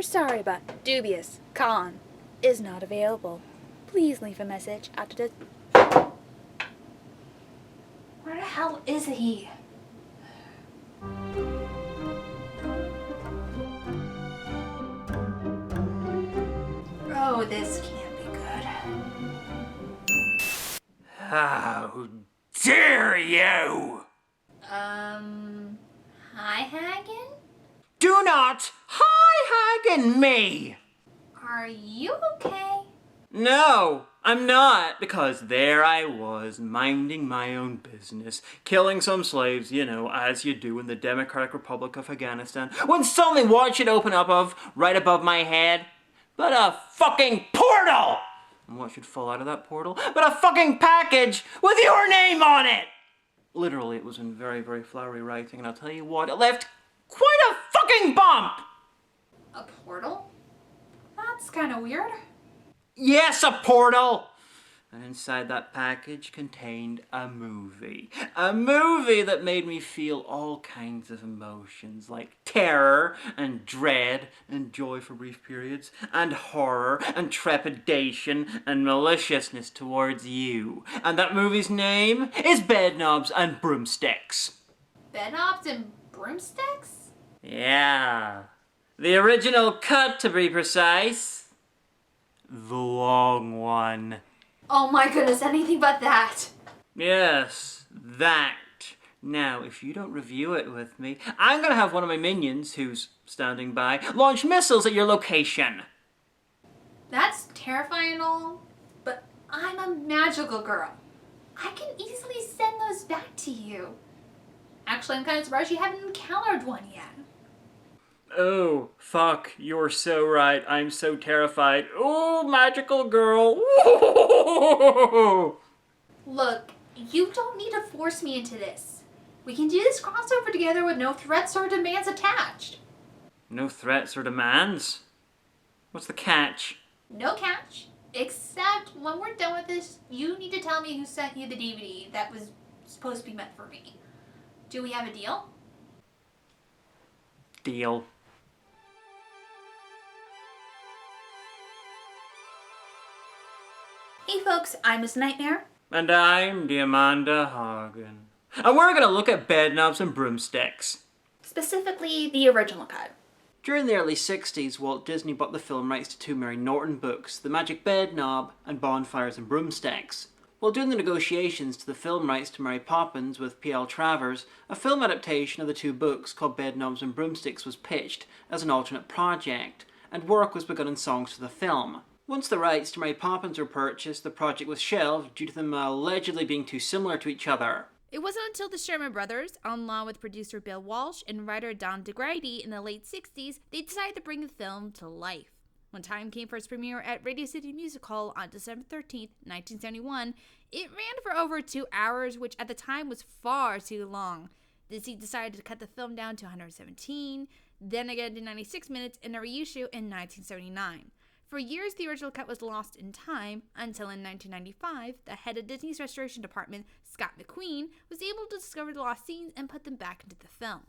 We're sorry, but dubious. Con is not available. Please leave a message after the... Where the hell is he? Oh, this can't be good. How dare you! Hi, Hagan? Do not Hagan me! Are you okay? No, I'm not, because there I was, minding my own business, killing some slaves, you know, as you do in the Democratic Republic of Afghanistan, when suddenly what should open up right above my head? But a fucking portal! And what should fall out of that portal? But a fucking package with your name on it! Literally, it was in very, very flowery writing, and I'll tell you what, it left quite a fucking bump! A portal? That's kind of weird. Yes, a portal! And inside that package contained a movie. A movie that made me feel all kinds of emotions, like terror and dread and joy for brief periods, and horror and trepidation and maliciousness towards you. And that movie's name is Bedknobs and Broomsticks. Bedknobs and Broomsticks? Yeah. The original cut, to be precise. The long one. Oh my goodness, anything but that. Yes, that. Now, if you don't review it with me, I'm gonna have one of my minions, who's standing by, launch missiles at your location. That's terrifying and all, but I'm a magical girl. I can easily send those back to you. Actually, I'm kind of surprised you haven't encountered one yet. Oh, fuck, you're so right. I'm so terrified. Oh, magical girl. Look, you don't need to force me into this. We can do this crossover together with no threats or demands attached. No threats or demands? What's the catch? No catch, except when we're done with this, you need to tell me who sent you the DVD that was supposed to be meant for me. Do we have a deal? Deal. Hey folks, I'm Miss Nightmare. And I'm Diamanda Hagan. And we're gonna look at Bedknobs and Broomsticks. Specifically, the original cut. During the early 60s, Walt Disney bought the film rights to two Mary Norton books, The Magic Bedknob and Bonfires and Broomsticks. While doing the negotiations to the film rights to Mary Poppins with P.L. Travers, a film adaptation of the two books called Bedknobs and Broomsticks was pitched as an alternate project, and work was begun on songs for the film. Once the rights to Mary Poppins were purchased, the project was shelved due to them allegedly being too similar to each other. It wasn't until the Sherman Brothers, along with producer Bill Walsh and writer Don DeGrady in the late 60s, they decided to bring the film to life. When time came for its premiere at Radio City Music Hall on December 13th, 1971, it ran for over 2 hours, which at the time was far too long. Disney decided to cut the film down to 117, then again to 96 minutes in a reissue in 1979. For years, the original cut was lost in time, until in 1995, the head of Disney's restoration department, Scott McQueen, was able to discover the lost scenes and put them back into the film.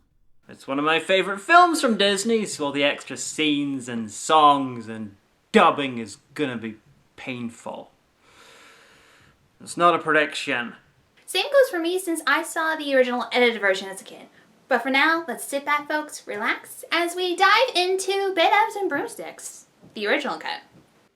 It's one of my favourite films from Disney, so all the extra scenes and songs and dubbing is gonna be painful. It's not a prediction. Same goes for me since I saw the original edited version as a kid. But for now, let's sit back folks, relax, as we dive into Bedknobs and Broomsticks, the original cut.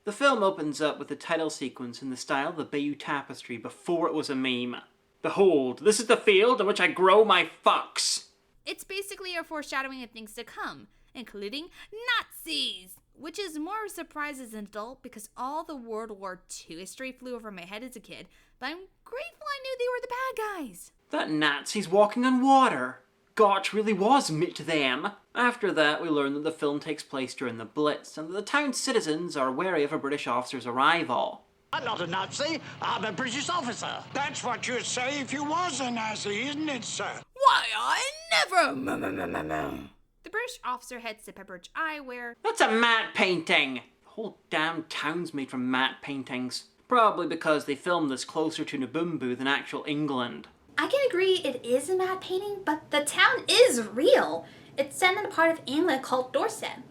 The film opens up with the title sequence in the style of the Bayeux Tapestry before it was a meme. Behold, this is the field in which I grow my fucks. It's basically a foreshadowing of things to come, including Nazis, which is more of a surprise as an adult because all the World War II history flew over my head as a kid, but I'm grateful I knew they were the bad guys. That Nazis walking on water. God really was meant to them. After that, we learn that the film takes place during the Blitz, and that the town's citizens are wary of a British officer's arrival. I'm not a Nazi, I'm a British officer. That's what you'd say if you was a Nazi, isn't it, sir? Why, I never... The British officer heads to Pepperidge, where... That's a matte painting! The whole damn town's made from matte paintings. Probably because they filmed this closer to Naboombu than actual England. I can agree it is a matte painting, but the town is real. It's set in a part of England called Dorset.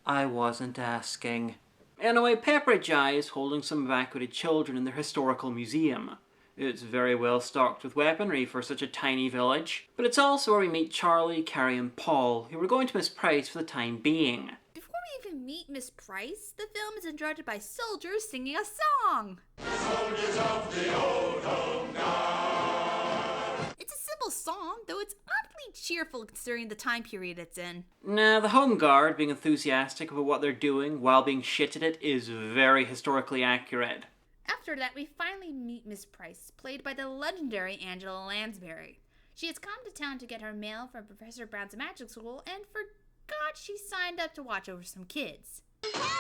I wasn't asking. Anyway, Pepperidge Eye is holding some evacuated children in their historical museum. It's very well stocked with weaponry for such a tiny village, but it's also where we meet Charlie, Carrie and Paul, who we're going to Miss Price for the time being. Before we even meet Miss Price, the film is interrupted by soldiers singing a song. Soldiers of the old home guard. It's a simple song, though it's oddly cheerful considering the time period it's in. Nah, the Home Guard being enthusiastic about what they're doing while being shit at it is very historically accurate. After that, we finally meet Miss Price, played by the legendary Angela Lansbury. She has come to town to get her mail from Professor Brown's magic school and forgot she signed up to watch over some kids. Stop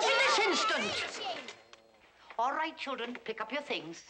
in this instant! All right, children, pick up your things.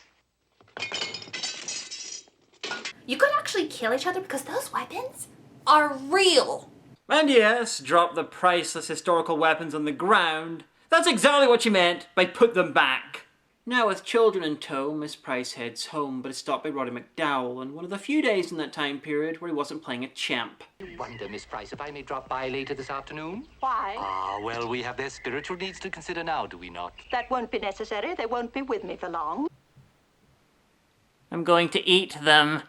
You could actually kill each other because those weapons are real. And yes, drop the priceless historical weapons on the ground. That's exactly what she meant by put them back. Now with children in tow, Miss Price heads home, but is stopped by Roddy McDowell, and one of the few days in that time period where he wasn't playing a champ. I wonder, Miss Price, if I may drop by later this afternoon? Why? Well, we have their spiritual needs to consider now, do we not? That won't be necessary. They won't be with me for long. I'm going to eat them.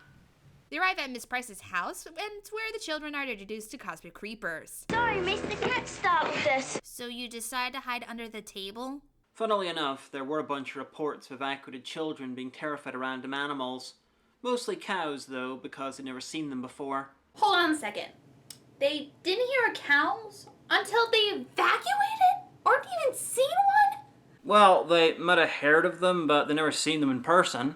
They arrive at Miss Price's house, and it's where the children are introduced to cosmic creepers. Sorry, miss, the cat startled us. So you decide to hide under the table? Funnily enough, there were a bunch of reports of evacuated children being terrified of random animals. Mostly cows, though, because they'd never seen them before. Hold on a second. They didn't hear cows until they evacuated? Or didn't even seen one? Well, they might have heard of them, but they never seen them in person.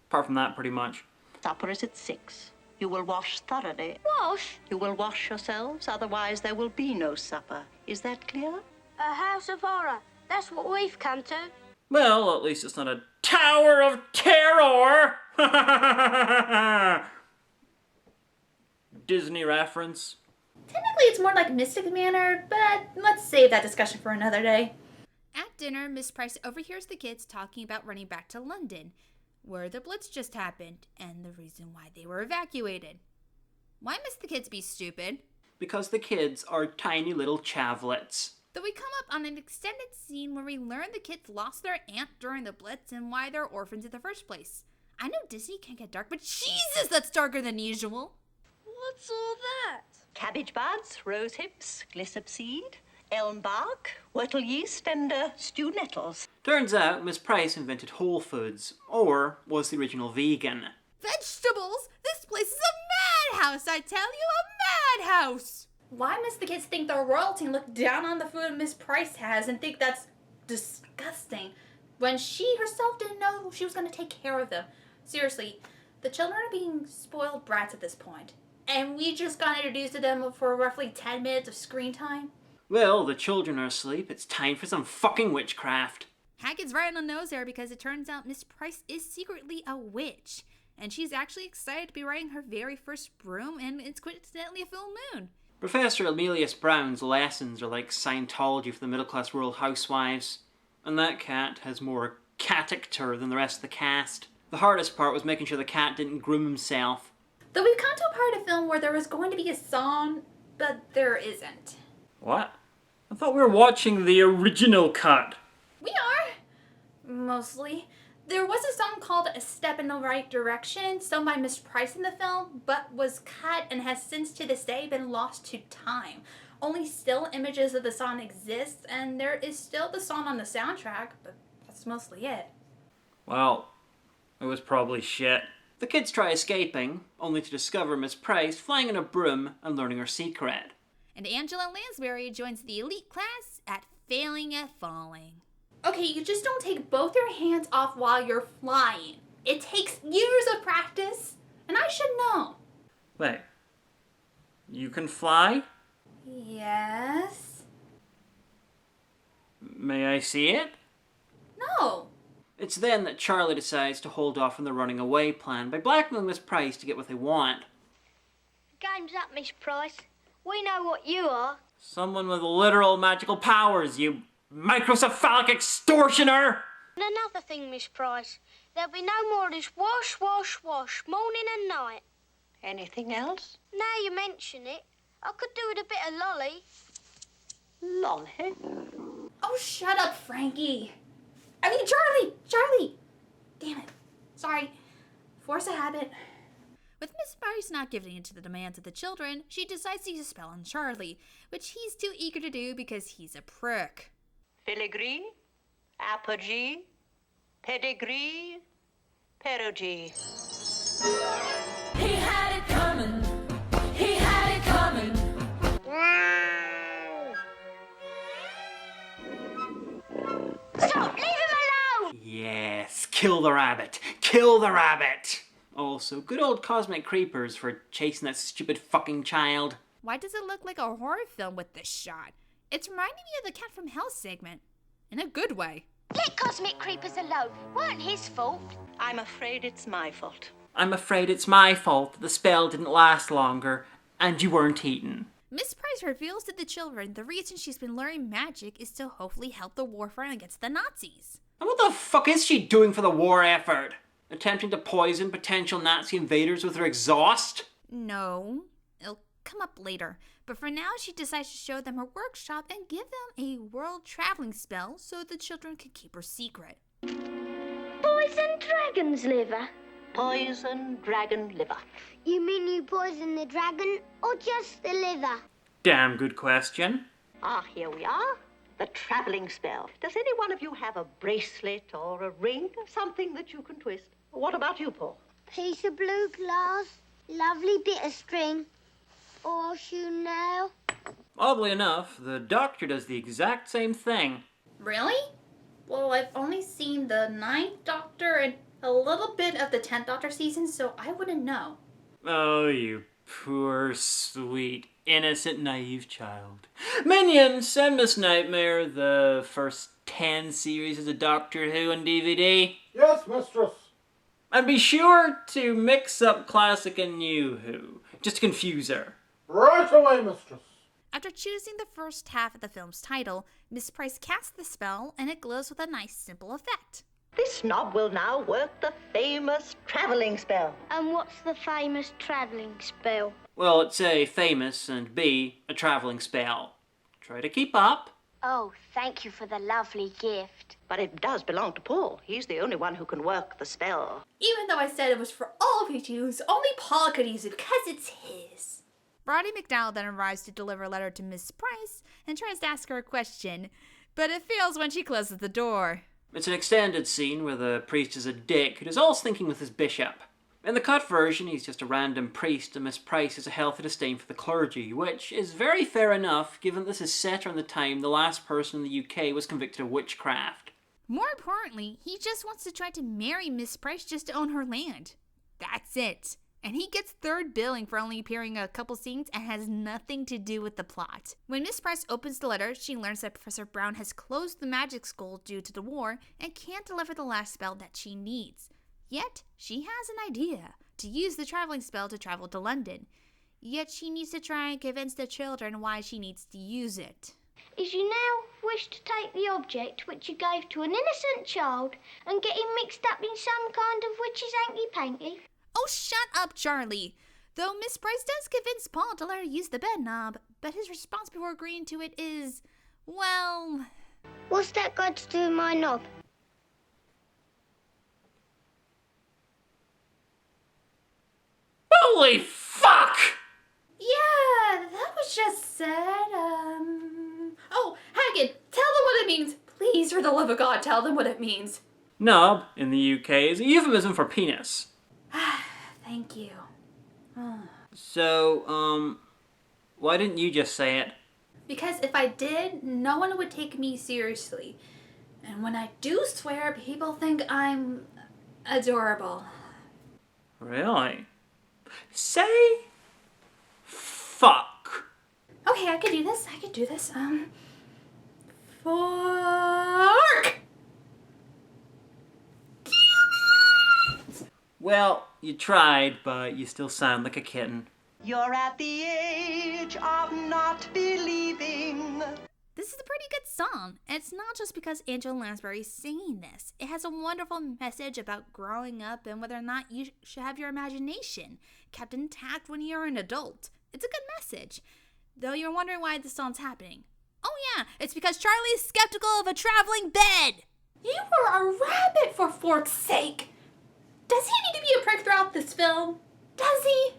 Apart from that, pretty much. Supper is at 6. You will wash thoroughly. Wash? You will wash yourselves, otherwise there will be no supper. Is that clear? A house of horror. That's what we've come to. Well, at least it's not a Tower of Terror! Disney reference. Technically, it's more like Mystic Manor, but let's save that discussion for another day. At dinner, Miss Price overhears the kids talking about running back to London, where the Blitz just happened, and the reason why they were evacuated. Why must the kids be stupid? Because the kids are tiny little chavlets. Though we come up on an extended scene where we learn the kids lost their aunt during the Blitz and why they're orphans in the first place. I know Disney can get dark, but Jesus, that's darker than usual. What's all that? Cabbage buds, rose hips, glycop seed, elm bark, whortle yeast, and stew nettles. Turns out Miss Price invented Whole Foods, or was the original vegan. Vegetables? This place is a madhouse, I tell you, a madhouse! Why must the kids think they're royalty and look down on the food Miss Price has and think that's disgusting when she herself didn't know she was going to take care of them? Seriously, the children are being spoiled brats at this point, and we just got introduced to them for roughly 10 minutes of screen time. Well, the children are asleep. It's time for some fucking witchcraft. Hagan's right on the nose there because it turns out Miss Price is secretly a witch, and she's actually excited to be riding her very first broom, and it's coincidentally a full moon. Professor Emilius Brown's lessons are like Scientology for the middle-class rural housewives. And that cat has more character than the rest of the cast. The hardest part was making sure the cat didn't groom himself. Though we've come to a part of the film where there was going to be a song, but there isn't. What? I thought we were watching the original cut. We are. Mostly. There was a song called A Step in the Right Direction, sung by Miss Price in the film, but was cut and has since to this day been lost to time. Only still images of the song exist, and there is still the song on the soundtrack, but that's mostly it. Well, it was probably shit. The kids try escaping, only to discover Miss Price flying in a broom and learning her secret. And Angela Lansbury joins the elite class at Failing at Falling. Okay, you just don't take both your hands off while you're flying. It takes years of practice, and I should know. Wait, you can fly? Yes. May I see it? No. It's then that Charlie decides to hold off on the running away plan by blackmailing Miss Price to get what they want. Game's up, Miss Price. We know what you are. Someone with literal magical powers, you microcephalic extortioner! And another thing, Miss Price. There'll be no more of this wash, wash, wash, morning and night. Anything else? Now you mention it, I could do with a bit of lolly. Lolly? Oh, shut up, Frankie. I mean, Charlie! Charlie! Damn it. Sorry. Force a habit. With Miss Price not giving in to the demands of the children, she decides to use a spell on Charlie, which he's too eager to do because he's a prick. Filigree, apogee, pedigree, perogee. He had it coming. He had it coming. Stop! Leave him alone! Yes, kill the rabbit. Kill the rabbit. Also, good old cosmic creepers for chasing that stupid fucking child. Why does it look like a horror film with this shot? It's reminding me of the Cat from Hell segment. In a good way. Let cosmic creepers alone. Weren't his fault. I'm afraid it's my fault. I'm afraid it's my fault that the spell didn't last longer, and you weren't eaten. Miss Price reveals to the children the reason she's been learning magic is to hopefully help the war front against the Nazis. And what the fuck is she doing for the war effort? Attempting to poison potential Nazi invaders with her exhaust? No, it'll come up later. But for now, she decides to show them her workshop and give them a world traveling spell so the children can keep her secret. Poison dragon's liver. Poison dragon liver. You mean you poison the dragon or just the liver? Damn good question. Ah, here we are. The traveling spell. Does any one of you have a bracelet or a ring? Something that you can twist? What about you, Paul? Piece of blue glass, lovely bit of string, horseshoe nail. Oddly enough, the doctor does the exact same thing. Really? Well, I've only seen the 9th Doctor and a little bit of the 10th Doctor season, so I wouldn't know. Oh, you poor, sweet, innocent, naive child. Minions, send Miss Nightmare the first 10 series of the Doctor Who on DVD. Yes, mistress. And be sure to mix up classic and new Who, just to confuse her. Right away, mistress. After choosing the first half of the film's title, Miss Price casts the spell and it glows with a nice simple effect. This knob will now work the famous traveling spell. And what's the famous travelling spell? Well, it's A, famous, and B, a traveling spell. Try to keep up. Oh, thank you for the lovely gift. But it does belong to Paul. He's the only one who can work the spell. Even though I said it was for all of you to use, only Paul could use it because it's his. Roddy McDowell then arrives to deliver a letter to Miss Price and tries to ask her a question, but it fails when she closes the door. It's an extended scene where the priest is a dick who does all his thinking with his bishop. In the cut version, he's just a random priest, and Miss Price has a healthy disdain for the clergy, which is very fair enough, given this is set around the time the last person in the UK was convicted of witchcraft. More importantly, he just wants to try to marry Miss Price just to own her land. That's it. And he gets third billing for only appearing a couple scenes and has nothing to do with the plot. When Miss Price opens the letter, she learns that Professor Brown has closed the magic school due to the war and can't deliver the last spell that she needs. Yet, she has an idea to use the traveling spell to travel to London. Yet she needs to try and convince the children why she needs to use it. Is you now wish to take the object which you gave to an innocent child and get him mixed up in some kind of witch's hanky-panky? Oh, shut up, Charlie! Though Miss Price does convince Paul to let her use the bed knob, but his response before agreeing to it is, well... What's that got to do with my knob? Holy fuck! Yeah, that was just said, Oh, Hagan, tell them what it means. Please, for the love of God, tell them what it means. Knob, in the UK, is a euphemism for penis. Thank you. So, why didn't you just say it? Because if I did, no one would take me seriously. And when I do swear, people think I'm adorable. Really? Say fuck. Okay, I could do this. Fork! Well, you tried, but you still sound like a kitten. You're at the age of not believing. This is a pretty good song, and it's not just because Angela Lansbury is singing this. It has a wonderful message about growing up and whether or not you should have your imagination kept intact when you're an adult. It's a good message. Though you're wondering why this song's happening. Oh yeah, it's because Charlie's skeptical of a traveling bed! You were a rabbit, for fork's sake! Does he need to be a prick throughout this film? Does he?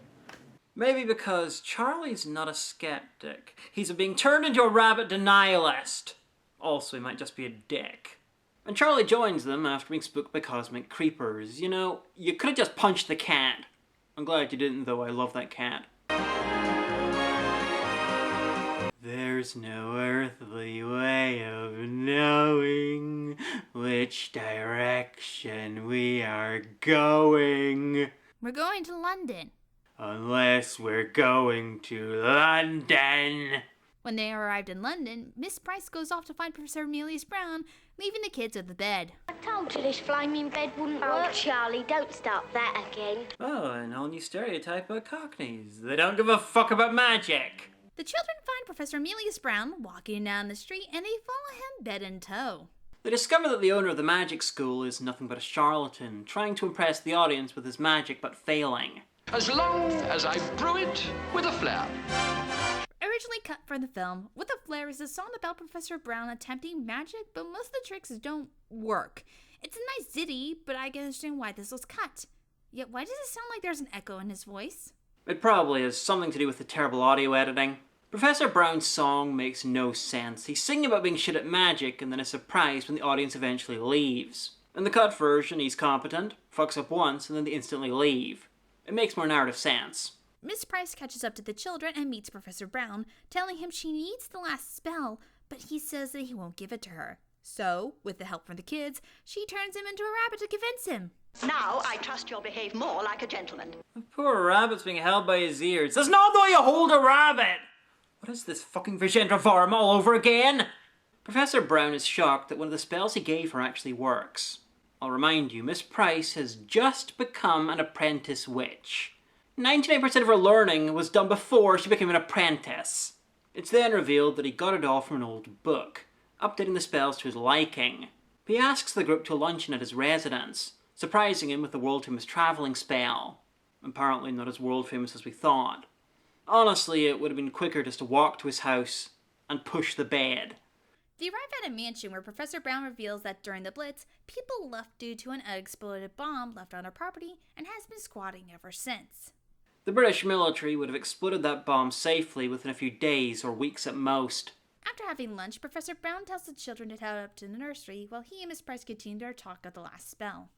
Maybe because Charlie's not a skeptic. He's being turned into a rabbit denialist. Also, he might just be a dick. And Charlie joins them after being spooked by cosmic creepers. You know, you could have just punched the cat. I'm glad you didn't, though. I love that cat. There's no earthly way of knowing which direction we are going. We're going to London. Unless we're going to London. When they arrived in London, Miss Price goes off to find Professor Aurelius Brown, leaving the kids at the bed. I told you this flaming bed wouldn't work. Oh, Charlie, don't start that again. Oh, an all-new stereotype about Cockneys. They don't give a fuck about magic. The children find Professor Aurelius Brown walking down the street, and they follow him bed in tow. They discover that the owner of the magic school is nothing but a charlatan, trying to impress the audience with his magic but failing. As long as I brew it with a flair. Originally cut for the film, With a Flare is a song about Professor Brown attempting magic, but most of the tricks don't work. It's a nice ditty, but I can understand why this was cut. Yet why does it sound like there's an echo in his voice? It probably has something to do with the terrible audio editing. Professor Brown's song makes no sense. He's singing about being shit at magic and then is surprised when the audience eventually leaves. In the cut version, he's competent, fucks up once, and then they instantly leave. It makes more narrative sense. Miss Price catches up to the children and meets Professor Brown, telling him she needs the last spell, but he says that he won't give it to her. So, with the help from the kids, she turns him into a rabbit to convince him. Now I trust you'll behave more like a gentleman. The poor rabbit's being held by his ears. That's not the way you hold a rabbit! What is this fucking Vigenta Farm all over again? Professor Brown is shocked that one of the spells he gave her actually works. I'll remind you, Miss Price has just become an apprentice witch. 99% of her learning was done before she became an apprentice. It's then revealed that he got it all from an old book, updating the spells to his liking. He asks the group to a luncheon at his residence, surprising him with the world-famous travelling spell. Apparently not as world-famous as we thought. Honestly, it would have been quicker just to walk to his house and push the bed. They arrive at a mansion where Professor Brown reveals that during the Blitz, people left due to an unexploded bomb left on their property and has been squatting ever since. The British military would have exploded that bomb safely within a few days or weeks at most. After having lunch, Professor Brown tells the children to head up to the nursery while he and Miss Price continue their talk of the last spell.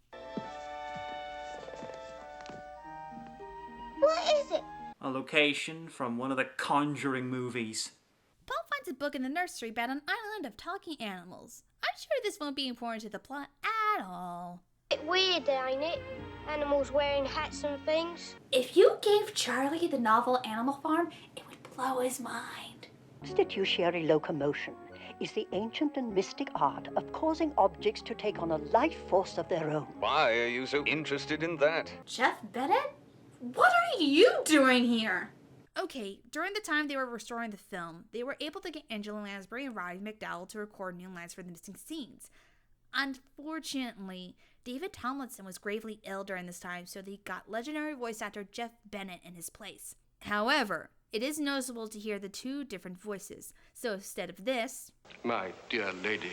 What is it? A location from one of the Conjuring movies. Paul finds a book in the nursery about an island of talking animals. I'm sure this won't be important to the plot at all. Bit weird, ain't it? Animals wearing hats and things. If you gave Charlie the novel Animal Farm, it would blow his mind. Substitutionary locomotion is the ancient and mystic art of causing objects to take on a life force of their own. Why are you so interested in that? Jeff Bennett? What are you doing here? Okay, during the time they were restoring the film, they were able to get Angela Lansbury and Roddy McDowell to record new lines for the missing scenes. Unfortunately, David Tomlinson was gravely ill during this time, so they got legendary voice actor Jeff Bennett in his place. However, it is noticeable to hear the two different voices, so instead of this, My dear lady,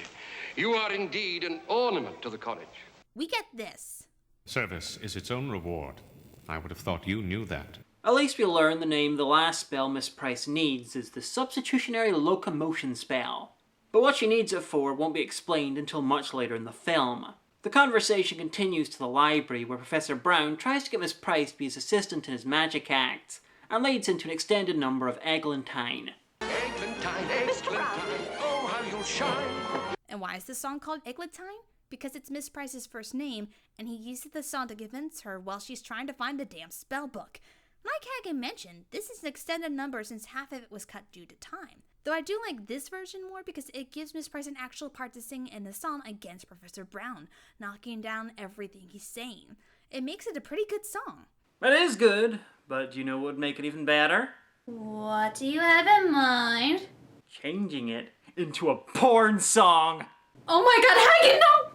you are indeed an ornament to the college. we get this. Service is its own reward. I would have thought you knew that. At least we learn the name the last spell Miss Price needs is the Substitutionary Locomotion spell. But what she needs it for won't be explained until much later in the film. The conversation continues to the library where Professor Brown tries to get Miss Price to be his assistant in his magic acts, and leads into an extended number of Eglantine. Eglantine, Eglantine, oh how you shine. And why is this song called Eglantine? Because it's Miss Price's first name, and he uses the song to convince her while she's trying to find the damn spell book. Like Hagan mentioned, this is an extended number since half of it was cut due to time. Though I do like this version more because it gives Miss Price an actual part to sing in the song against Professor Brown, knocking down everything he's saying. It makes it a pretty good song. It is good, but do you know what would make it even better? What do you have in mind? Changing it into a porn song. Oh my god, Hagan, no!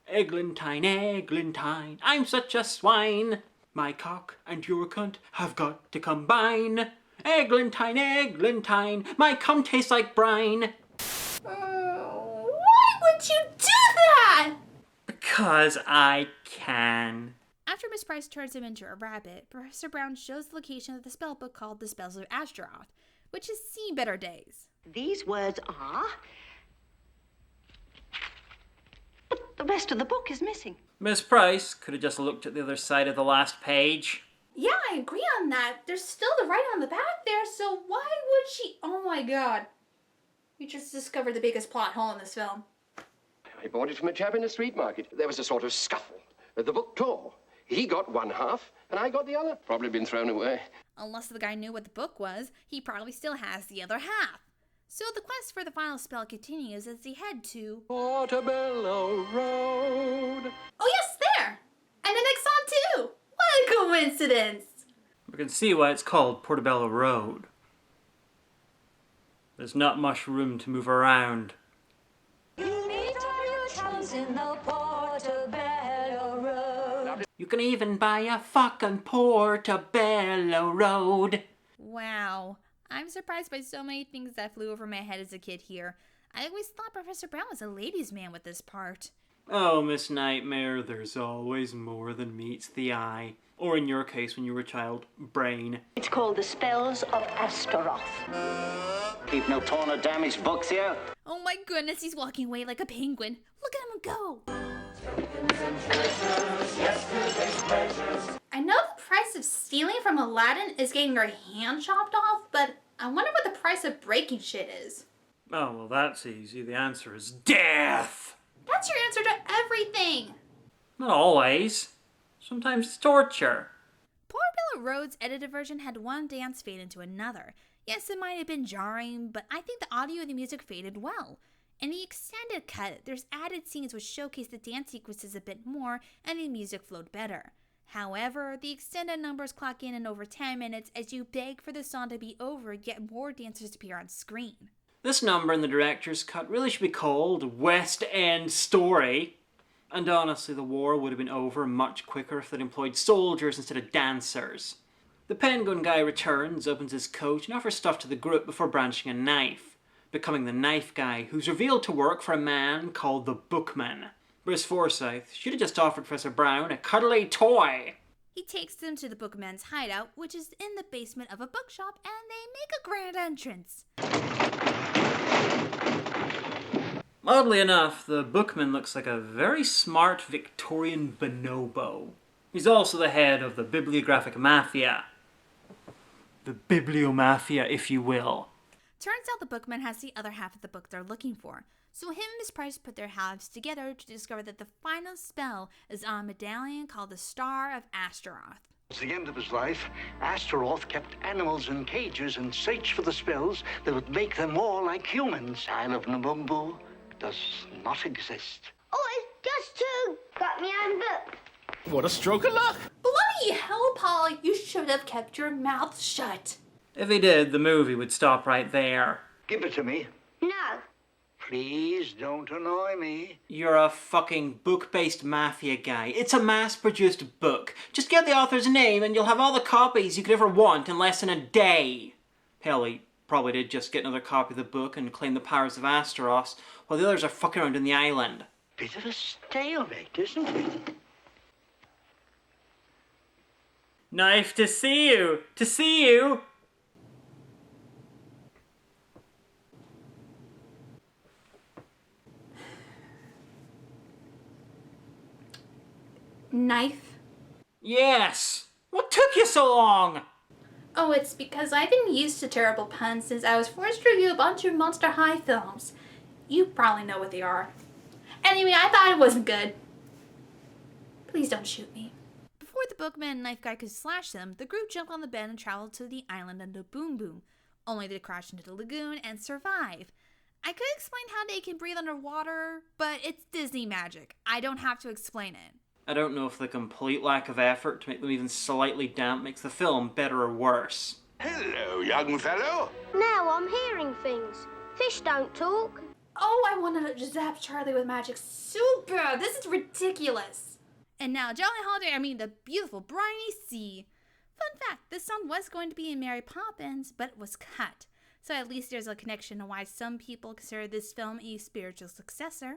Eglantine, Eglantine, I'm such a swine. My cock and your cunt have got to combine. Eglantine, Eglantine, my cum tastes like brine. Why would you do that? Because I can. After Miss Price turns him into a rabbit, Professor Brown shows the location of the spell book called The Spells of Astaroth, which has seen better days. These words are... But the rest of the book is missing. Miss Price could have just looked at the other side of the last page. Yeah, I agree on that. There's still the writing on the back there, so why would she... Oh my god. You just discovered the biggest plot hole in this film. I bought it from a chap in a street market. There was a sort of scuffle. The book tore. He got one half, and I got the other. Probably been thrown away. Unless the guy knew what the book was, he probably still has the other half. So the quest for the final spell continues as they head to Portobello Road. Oh yes, there! And the next song too! What a coincidence! We can see why it's called Portobello Road. There's not much room to move around. You can even buy a fucking Portobello Road. Wow. I'm surprised by so many things that flew over my head as a kid here. I always thought Professor Brown was a ladies' man with this part. Oh, Miss Nightmare, there's always more than meets the eye. Or in your case, when you were a child, brain. It's called The Spells of Astaroth. Keep no torn or damaged books here. Oh my goodness, he's walking away like a penguin. Look at him go. I know the price of stealing from Aladdin is getting your hand chopped off, but I wonder what the price of breaking shit is. Oh, well, that's easy. The answer is death. That's your answer to everything. Not always. Sometimes it's torture. Portobello Road's edited version had one dance fade into another. Yes, it might have been jarring, but I think the audio and the music faded well. In the extended cut, there's added scenes which showcase the dance sequences a bit more and the music flowed better. However, the extended numbers clock in over 10 minutes as you beg for the song to be over, yet more dancers appear on screen. This number in the director's cut really should be called West End Story. And honestly, the war would have been over much quicker if they'd employed soldiers instead of dancers. The penguin guy returns, opens his coat, and offers stuff to the group before branching a knife, becoming the knife guy, who's revealed to work for a man called the Bookman. Bruce Forsyth should have just offered Professor Brown a cuddly toy. He takes them to the Bookman's hideout, which is in the basement of a bookshop, and they make a grand entrance. Oddly enough, the Bookman looks like a very smart Victorian bonobo. He's also the head of the Bibliographic Mafia. The Bibliomafia, if you will. Turns out the Bookman has the other half of the book they're looking for. So him and Miss Price put their halves together to discover that the final spell is on a medallion called the Star of Astaroth. At the end of his life, Astaroth kept animals in cages and searched for the spells that would make them more like humans. Isle of Naboombu does not exist. Oh, it's just too. Got me own book. What a stroke of luck! Bloody hell, Paul, you should have kept your mouth shut. If he did, the movie would stop right there. Give it to me. No. Please don't annoy me. You're a fucking book-based mafia guy. It's a mass-produced book. Just get the author's name and you'll have all the copies you could ever want in less than a day. Hell, he probably did just get another copy of the book and claim the powers of Astaroth, while the others are fucking around in the island. Bit of a stalemate, isn't it? Knife to see you! To see you! Knife? Yes! What took you so long? Oh, it's because I've been used to terrible puns since I was forced to review a bunch of Monster High films. You probably know what they are. Anyway, I thought it wasn't good. Please don't shoot me. Before the Bookman and Knife Guy could slash them, the group jumped on the bed and traveled to the island of Naboombu, only to crash into the lagoon and survive. I could explain how they can breathe underwater, but it's Disney magic. I don't have to explain it. I don't know if the complete lack of effort to make them even slightly damp makes the film better or worse. Hello, young fellow. Now I'm hearing things. Fish don't talk. Oh, I want to zap Charlie with magic super. This is ridiculous. And now, Jolly Holiday, I mean the beautiful briny sea. Fun fact, this song was going to be in Mary Poppins, but it was cut. So at least there's a connection to why some people consider this film a spiritual successor.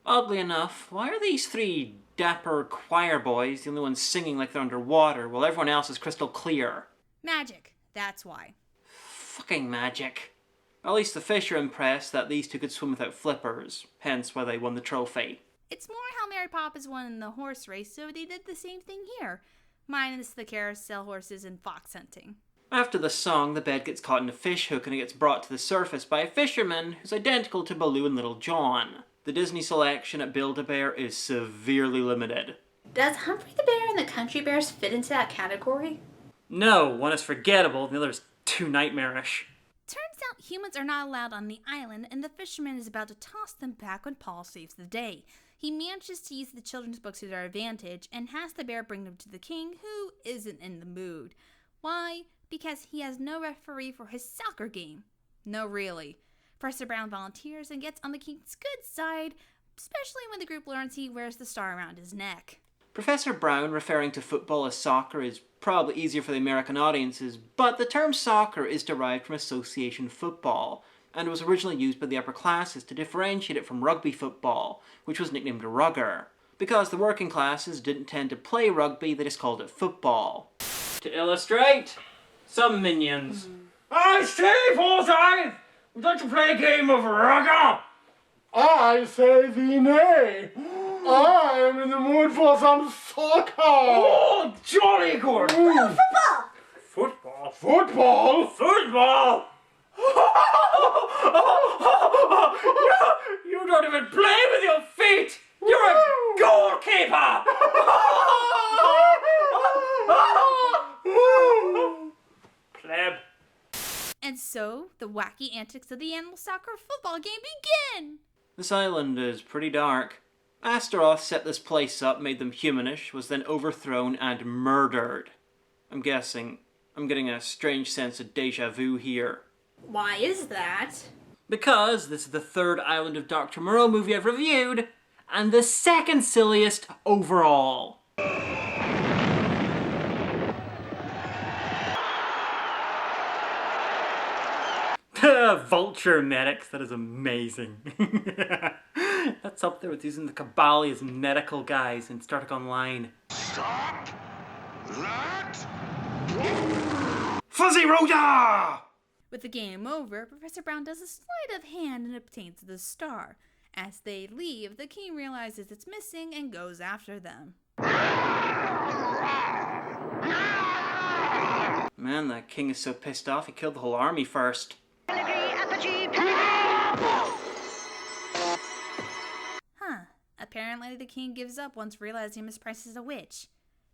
Oddly enough, why are these three dapper choir boys the only ones singing like they're underwater while everyone else is crystal clear? Magic, that's why. Fucking magic. At least the fish are impressed that these two could swim without flippers, hence why they won the trophy. It's more how Mary Poppins won in the horse race, so they did the same thing here, minus the carousel horses and fox hunting. After the song, the bed gets caught in a fish hook and it gets brought to the surface by a fisherman who's identical to Baloo and Little John. The Disney selection at Build-A-Bear is severely limited. Does Humphrey the Bear and the Country Bears fit into that category? No, one is forgettable and the other is too nightmarish. Turns out humans are not allowed on the island, and the fisherman is about to toss them back when Paul saves the day. He manages to use the children's books to their advantage and has the bear bring them to the king, who isn't in the mood. Why? Because he has no referee for his soccer game. No, really. Professor Brown volunteers and gets on the king's good side, especially when the group learns he wears the star around his neck. Professor Brown referring to football as soccer is probably easier for the American audiences, but the term soccer is derived from association football, and it was originally used by the upper classes to differentiate it from rugby football, which was nicknamed rugger. Because the working classes didn't tend to play rugby, they just called it football. To illustrate, some minions. I say, Forsyth, would like to play a game of rugger? I say thee nay. I am in the mood for some soccer. Oh, jolly good. No, Football? football. Football? Football? You don't even play with your feet! You're a goalkeeper! Pleb. And so, the wacky antics of the animal soccer football game begin! This island is pretty dark. Astaroth set this place up, made them humanish, was then overthrown and murdered. I'm getting a strange sense of deja vu here. Why is that? Because this is the third Island of Dr. Moreau movie I've reviewed, and the second silliest overall. Vulture medics, that is amazing. That's up there with using the Kabali as medical guys in Star Trek Online. Stop that! Fuzzy Roda! With the game over, Professor Brown does a sleight of hand and obtains the star. As they leave, the king realizes it's missing and goes after them. Man, that king is so pissed off he killed the whole army first. Apparently the king gives up once realizing Miss Price is a witch.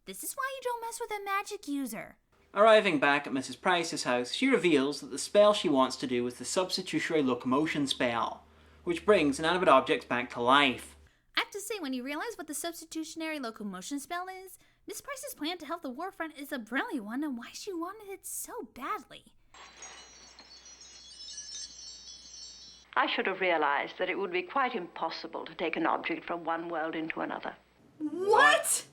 This is why you don't mess with a magic user. Arriving back at Mrs. Price's house, she reveals that the spell she wants to do is the Substitutionary locomotion spell, which brings inanimate objects back to life. I have to say, when you realize what the Substitutionary locomotion spell is, Miss Price's plan to help the war front is a brilliant one, and why she wanted it so badly. I should have realized that it would be quite impossible to take an object from one world into another. What?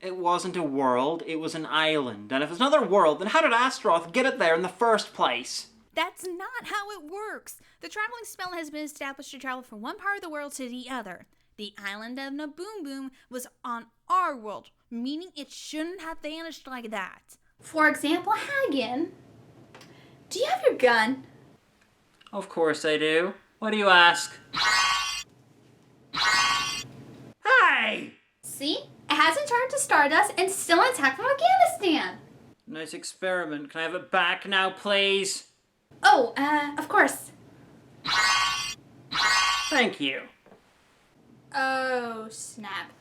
It wasn't a world, it was an island. And if it's another world, then how did Astaroth get it there in the first place? That's not how it works. The traveling spell has been established to travel from one part of the world to the other. The island of Naboombu was on our world, meaning it shouldn't have vanished like that. For example, Hagan, do you have your gun? Of course I do. What do you ask? Hey! See? It hasn't turned to stardust and still intact from Afghanistan. Nice experiment. Can I have it back now, please? Oh, of course. Thank you. Oh, snap.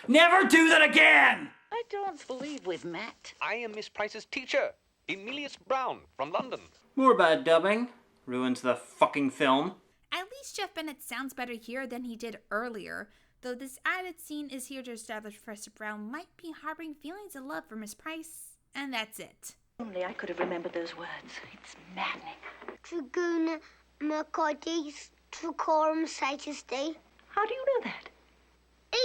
Never do that again! I don't believe we've met. I am Miss Price's teacher, Emilius Brown, from London. More bad dubbing. Ruins the fucking film. At least Jeff Bennett sounds better here than he did earlier, though this added scene is here to establish Professor Brown might be harboring feelings of love for Miss Price, and that's it. Only I could have remembered those words. It's maddening. Traguna Mercodis Trucorum Satisty. How do you know that?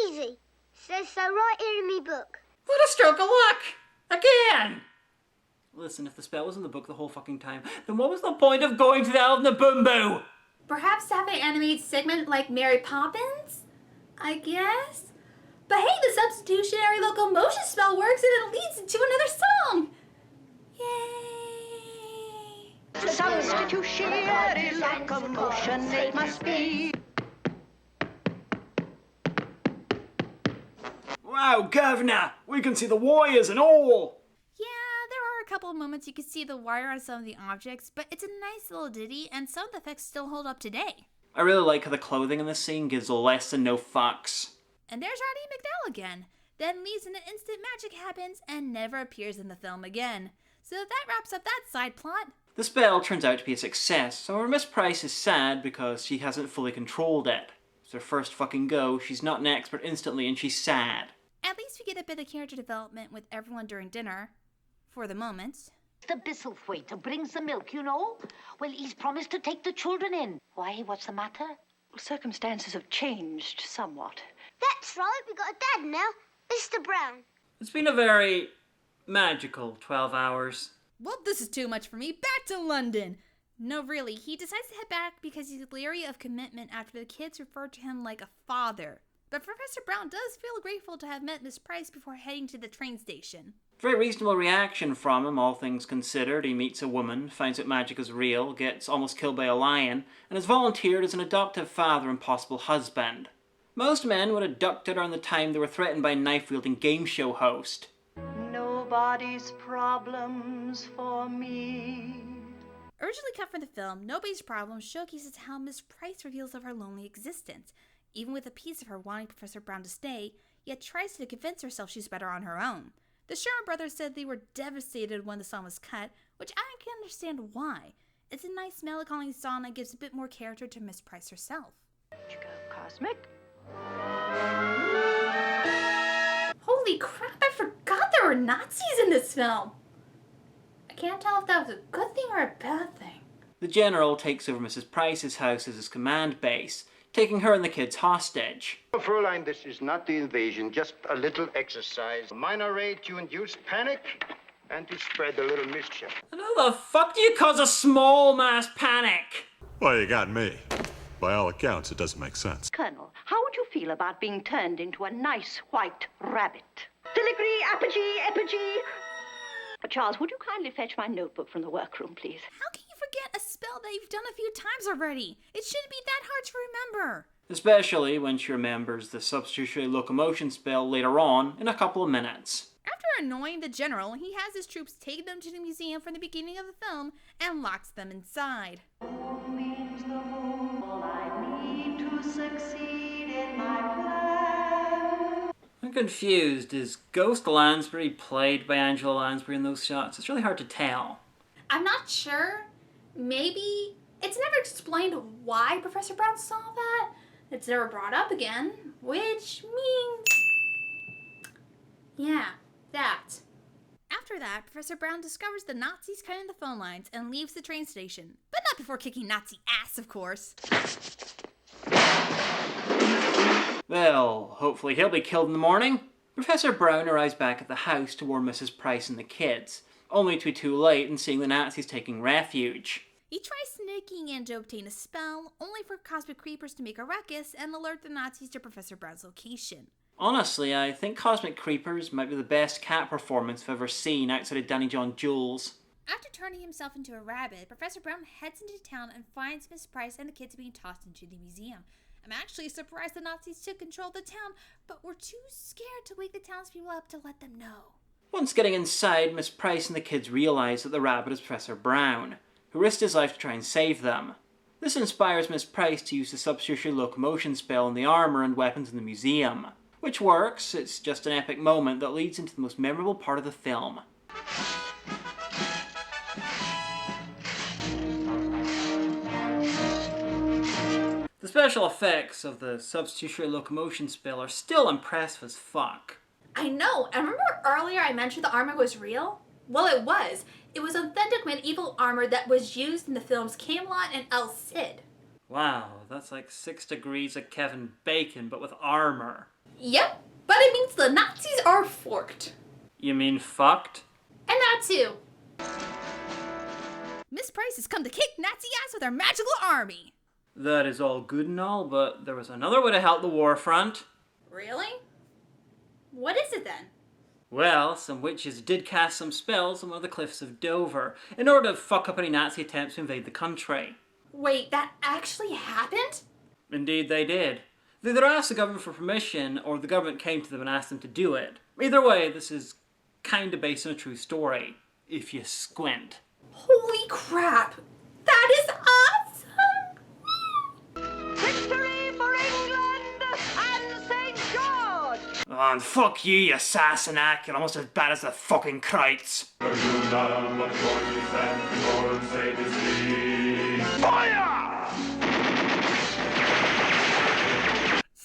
Easy. Says so right here in me book. What a stroke of luck! Again! Listen, if the spell was in the book the whole fucking time, then what was the point of going to the Isle of Naboombu? Perhaps have an animated segment like Mary Poppins? I guess? But hey, the substitutionary locomotion spell works and it leads into another song! Yay! Substitutionary locomotion it must be. Wow, Governor! We can see the wires and all! Yeah, there are a couple of moments you can see the wire on some of the objects, but it's a nice little ditty, and some of the effects still hold up today. I really like how the clothing in this scene gives less than no fucks. And there's Roddy McDowell again, then leaves and an instant magic happens and never appears in the film again. So that wraps up that side plot. The spell turns out to be a success, so Miss Price is sad because she hasn't fully controlled it. It's her first fucking go, she's not an expert instantly, and she's sad. At least we get a bit of character development with everyone during dinner. For the moment. The Bisselthwaite brings the milk, you know. Well, he's promised to take the children in. Why, what's the matter? Well, circumstances have changed somewhat. That's right, we got a dad now. Mr. Brown. It's been a very magical 12 hours. Well, this is too much for me. Back to London. No, really, he decides to head back because he's leery of commitment after the kids refer to him like a father. But Professor Brown does feel grateful to have met Miss Price before heading to the train station. Very reasonable reaction from him, all things considered. He meets a woman, finds out magic is real, gets almost killed by a lion, and is volunteered as an adoptive father and possible husband. Most men would have ducked it around the time they were threatened by a knife-wielding game show host. Nobody's problems for me. Originally cut from the film, Nobody's Problem showcases how Miss Price reveals of her lonely existence, even with a piece of her wanting Professor Brown to stay, yet tries to convince herself she's better on her own. The Sherman brothers said they were devastated when the song was cut, which I can understand why. It's a nice melancholy song that gives a bit more character to Miss Price herself. Cosmic? Holy crap, I forgot there were Nazis in this film! I can't tell if that was a good thing or a bad thing. The general takes over Mrs. Price's house as his command base, taking her and the kids hostage. Fräulein, this is not the invasion, just a little exercise. A minor raid to induce panic and to spread a little mischief. And how the fuck do you cause a small mass panic? Well, you got me. By all accounts, it doesn't make sense. Colonel, how would you feel about being turned into a nice white rabbit? Filigree, apogee. Charles, would you kindly fetch my notebook from the workroom, please? How can you forget a spell that you've done a few times already? It shouldn't be that hard to remember. Especially when she remembers the substitutionary locomotion spell later on in a couple of minutes. After annoying the general, he has his troops take them to the museum from the beginning of the film and locks them inside. I'm confused. Is Ghost Lansbury played by Angela Lansbury in those shots? It's really hard to tell. I'm not sure. Maybe. It's never explained why Professor Brown saw that. It's never brought up again, which means... yeah, that. After that, Professor Brown discovers the Nazis cutting the phone lines and leaves the train station. But not before kicking Nazi ass, of course. Well, hopefully he'll be killed in the morning. Professor Brown arrives back at the house to warn Mrs. Price and the kids, only to be too late and seeing the Nazis taking refuge. He tries sneaking in to obtain a spell, only for cosmic creepers to make a ruckus and alert the Nazis to Professor Brown's location. Honestly, I think Cosmic Creepers might be the best cat performance I've ever seen outside of Danny John Jules. After turning himself into a rabbit, Professor Brown heads into town and finds Miss Price and the kids being tossed into the museum. I'm actually surprised the Nazis took control of the town, but were too scared to wake the townspeople up to let them know. Once getting inside, Miss Price and the kids realize that the rabbit is Professor Brown, who risked his life to try and save them. This inspires Miss Price to use the substitutionary locomotion spell on the armour and weapons in the museum. Which works, it's just an epic moment that leads into the most memorable part of the film. The special effects of the substitutionary locomotion spell are still impressive as fuck. I know, and remember earlier I mentioned the armor was real? Well, it was. It was authentic medieval armor that was used in the films Camelot and El Cid. Wow, that's like 6 degrees of Kevin Bacon, but with armor. Yep, but it means the Nazis are forked. You mean fucked? And that too. Miss Price has come to kick Nazi ass with her magical army. That is all good and all, but there was another way to help the war front. Really? What is it then? Well, some witches did cast some spells on one of the cliffs of Dover in order to fuck up any Nazi attempts to invade the country. Wait, that actually happened? Indeed they did. They either asked the government for permission, or the government came to them and asked them to do it. Either way, this is kinda based on a true story, if you squint. Holy crap! That is awesome! Victory for England and St. George! Oh, and fuck you Sassenach, you're almost as bad as the fucking Kreitz. Fire!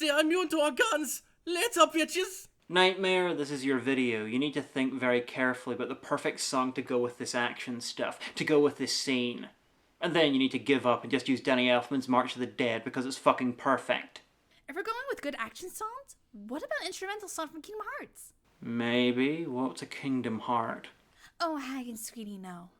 They are immune to our guns! Later, bitches! Nightmare, this is your video. You need to think very carefully about the perfect song to go with this action stuff, to go with this scene. And then you need to give up and just use Danny Elfman's March of the Dead because it's fucking perfect. If we're going with good action songs, what about instrumental song from Kingdom Hearts? Maybe. What's a Kingdom Heart? Oh, Hagan, sweetie, no.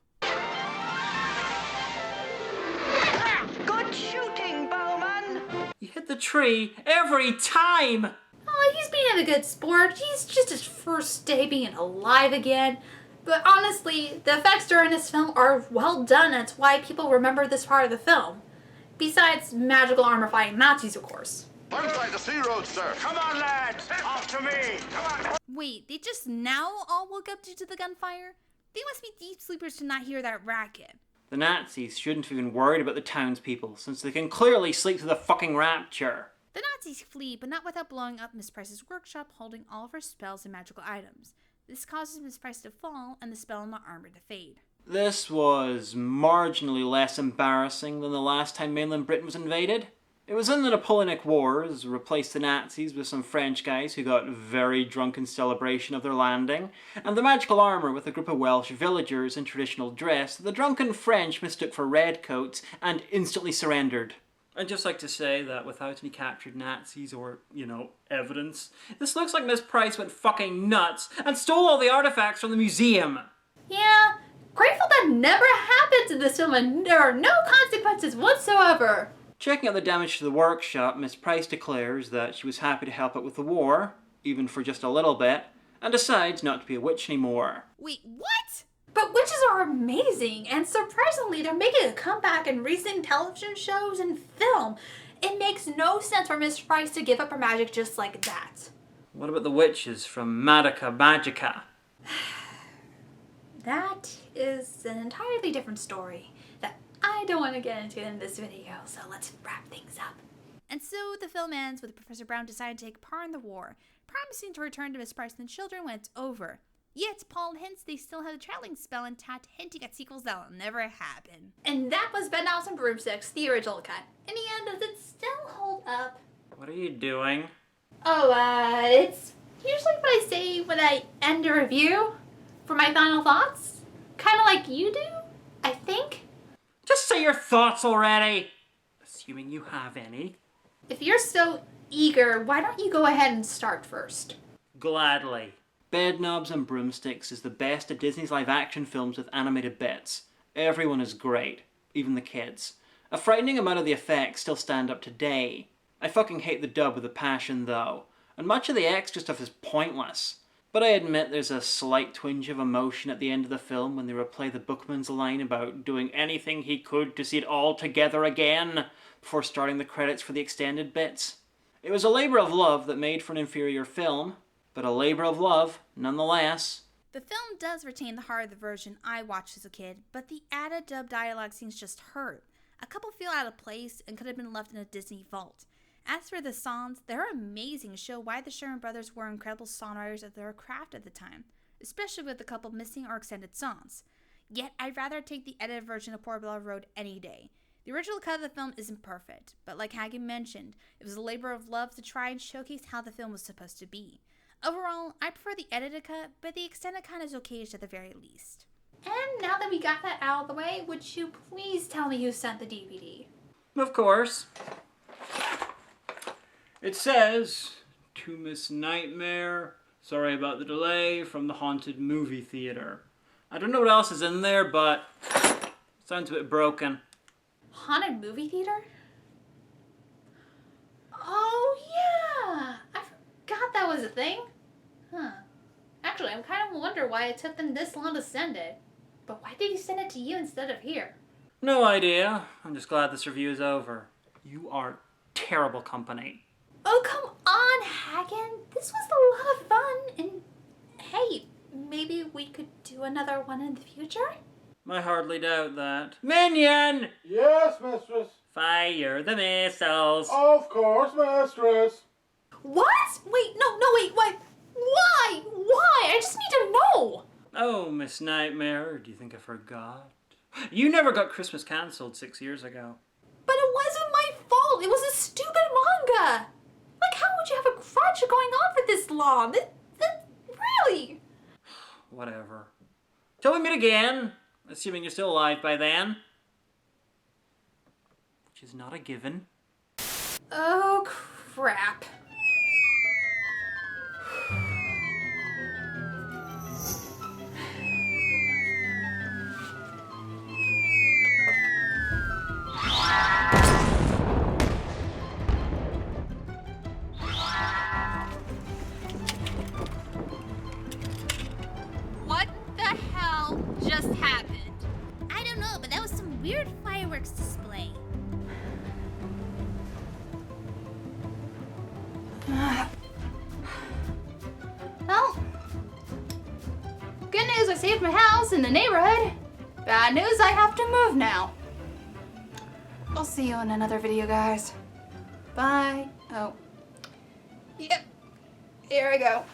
Good shooting, Bowman! You hit the tree every time! Oh, he's being a good sport. He's just his first day being alive again. But honestly, the effects during this film are well done. That's why people remember this part of the film. Besides magical armor fighting Nazis, of course. Alongside the sea road, sir. Come on, lads. Off to me. Come on. Wait, they just now all woke up due to the gunfire? They must be deep sleepers to not hear that racket. The Nazis shouldn't have been worried about the townspeople, since they can clearly sleep through the fucking rapture. The Nazis flee, but not without blowing up Miss Price's workshop, holding all of her spells and magical items. This causes Miss Price to fall, and the spell on the armor to fade. This was marginally less embarrassing than the last time mainland Britain was invaded. It was in the Napoleonic Wars, replaced the Nazis with some French guys who got very drunk in celebration of their landing, and the magical armour with a group of Welsh villagers in traditional dress that the drunken French mistook for redcoats and instantly surrendered. I'd just like to say that without any captured Nazis or, evidence, this looks like Miss Price went fucking nuts and stole all the artifacts from the museum. Yeah, grateful that never happens in this film and there are no consequences whatsoever. Checking out the damage to the workshop, Miss Price declares that she was happy to help out with the war, even for just a little bit, and decides not to be a witch anymore. Wait, what? But witches are amazing, and surprisingly, they're making a comeback in recent television shows and film. It makes no sense for Miss Price to give up her magic just like that. What about the witches from Magica Magica? That is an entirely different story that I don't want to get into in this video, so let's wrap things up. And so the film ends with Professor Brown deciding to take part in the war, promising to return to Miss Price and the children when it's over. Yet, Paul hints they still have the traveling spell intact, hinting at sequels that'll never happen. And that was Bedknobs Broomsticks, the original cut. In the end, does it still hold up? What are you doing? Oh, it's usually what I say when I end a review for my final thoughts. Kind of like you do, I think. Just say your thoughts already! Assuming you have any. If you're so eager, why don't you go ahead and start first? Gladly. Bedknobs and Broomsticks is the best of Disney's live-action films with animated bits. Everyone is great, even the kids. A frightening amount of the effects still stand up today. I fucking hate the dub with a passion though, and much of the extra stuff is pointless. But I admit there's a slight twinge of emotion at the end of the film when they replay the bookman's line about doing anything he could to see it all together again before starting the credits for the extended bits. It was a labour of love that made for an inferior film, but a labour of love, nonetheless. The film does retain the heart of the version I watched as a kid, but the added dub dialogue scenes just hurt. A couple feel out of place and could have been left in a Disney vault. As for the songs, they're amazing to show why the Sherman Brothers were incredible songwriters of their craft at the time, especially with a couple missing or extended songs. Yet, I'd rather take the edited version of Portobello Road any day. The original cut of the film isn't perfect, but like Hagan mentioned, it was a labor of love to try and showcase how the film was supposed to be. Overall, I prefer the edited cut, but the extended cut is okay-ish at the very least. And now that we got that out of the way, would you please tell me who sent the DVD? Of course. It says, to Miss Nightmare, sorry about the delay, from the Haunted Movie Theater. I don't know what else is in there, but it sounds a bit broken. Haunted movie theater? Oh, yeah! I forgot that was a thing. Huh. Actually, I'm kind of wonder why it took them this long to send it. But why did he send it to you instead of here? No idea. I'm just glad this review is over. You are terrible company. Oh, come on, Hagan. This was a lot of fun. And hey, maybe we could do another one in the future? I hardly doubt that. Minion! Yes, mistress. Fire the missiles. Of course, mistress. What? Wait, no, wait, what? Why? Why? I just need to know. Oh, Miss Nightmare, do you think I forgot? You never got Christmas cancelled 6 years ago. But it wasn't my fault. It was a stupid manga. Like, how would you have a grudge going on for this long? Really? Whatever. Till we meet again, assuming you're still alive by then. Which is not a given. Oh, crap. What the hell just happened? I don't know, but that was some weird fireworks display. Well, good news, I saved my house in the neighborhood. Bad news, I have to move now. I'll see you in another video, guys. Bye. Oh. Yep. Here I go.